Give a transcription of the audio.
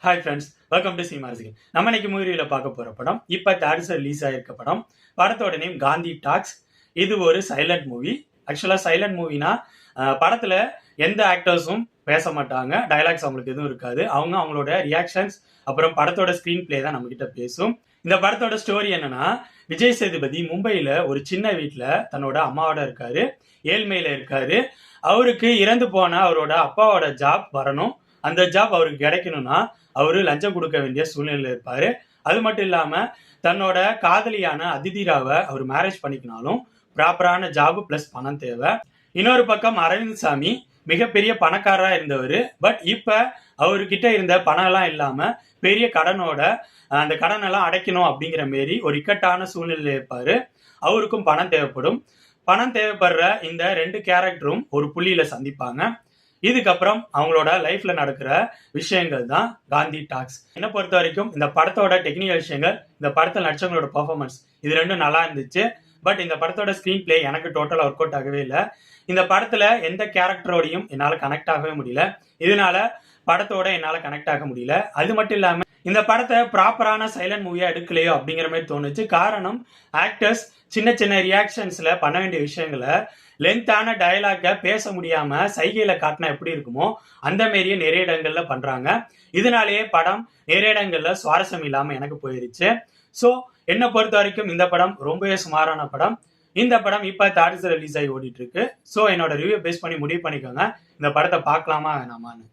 Hi friends, welcome to cinema ரசிகன். நம்ம இன்னைக்கு மூவியில் பார்க்க போகிற படம் இப்போ தேட்டர்ஸில் ரிலீஸ் ஆகிருக்க படம். படத்தோட நேம் காந்தி டாக்ஸ். இது ஒரு சைலண்ட் மூவி. ஆக்சுவலாக சைலண்ட் மூவினா படத்தில் எந்த ஆக்டர்ஸும் பேச மாட்டாங்க, டைலாக்ஸ் அவங்களுக்கு எதுவும் இருக்காது. அவங்களோட ரியாக்ஷன்ஸ் அப்புறம் படத்தோட ஸ்க்ரீன் பிளே தான் நம்மகிட்ட பேசும். இந்த படத்தோட ஸ்டோரி என்னன்னா, விஜய் சேதுபதி மும்பையில் ஒரு சின்ன வீட்டில் தன்னோட அம்மாவோட இருக்காரு, ஏழ்மையில் இருக்காரு. அவருக்கு இறந்து போன அவரோட அப்பாவோட ஜாப் வரணும். அந்த ஜாப் அவருக்கு கிடைக்கணும்னா அவரு லஞ்சம் கொடுக்க வேண்டிய சூழ்நிலையில் இருப்பாரு. அது மட்டும் இல்லாம தன்னோட காதலியான அதிதிராவை அவர் மேரேஜ் பண்ணிக்கினாலும் ப்ராப்பரான ஜாப் பிளஸ் பணம் தேவை. இன்னொரு பக்கம் அரவிந்த் சாமி மிகப்பெரிய பணக்காரரா இருந்தவர். பட் இப்ப அவர்கிட்ட இருந்த பணம் எல்லாம் இல்லாம பெரிய கடனோட அந்த கடனெல்லாம் அடைக்கணும் அப்படிங்கிற மாரி ஒரு இக்கட்டான சூழ்நிலையில் இருப்பாரு. அவருக்கும் பணம் தேவைப்படும். பணம் தேவைப்படுற இந்த ரெண்டு கேரக்டரும் ஒரு புள்ளியில சந்திப்பாங்க. இதுக்கப்புறம் அவங்களோட லைஃப்ல நடக்கிற விஷயங்கள் தான் காந்தி டாக்ஸ். என்ன பொறுத்த வரைக்கும் இந்த படத்தோட டெக்னிக்கல் விஷயங்கள், இந்த படத்தில் நடிச்சவங்களோட பெர்ஃபார்மன்ஸ், இது ரெண்டும் நல்லா இருந்துச்சு. பட் இந்த படத்தோட ஸ்கிரீன் பிளே எனக்கு டோட்டலா ஒர்க் அவுட் ஆகவே இல்லை. இந்த படத்துல எந்த கேரக்டரோடையும் என்னால கனெக்ட் ஆகவே முடியல. இதனால படத்தோட என்னால கனெக்ட் ஆக முடியல. அது மட்டும் இல்லாம இந்த படத்தை ப்ராப்பரான சைலண்ட் மூவியா எடுக்கலையோ அப்படிங்கிற மாதிரி தோணுச்சு. காரணம், ஆக்டர்ஸ் சின்ன சின்ன ரியாக்ஷன்ஸ்ல பண்ண வேண்டிய விஷயங்களை லென்த்தான டயலாக பேச முடியாம சைகையில காட்டினா எப்படி இருக்குமோ அந்த மாரியே நிறைய இடங்கள்ல பண்றாங்க. இதனாலேயே படம் நிறைய இடங்கள்ல சுவாரஸ்யம் இல்லாம எனக்கு போயிருச்சு. ஸோ என்னை பொறுத்த வரைக்கும் இந்த படம் ரொம்பவே சுமாரான படம். இந்த படம் இப்ப தேட்டர்ஸ்ல ரிலீஸ் ஆகி ஓடிட்டு இருக்கு. ஸோ என்னோட ரிவ்யூ பேஸ் பண்ணி முடிவு பண்ணிக்கோங்க, இந்த படத்தை பார்க்கலாமா வேணாமான்னு.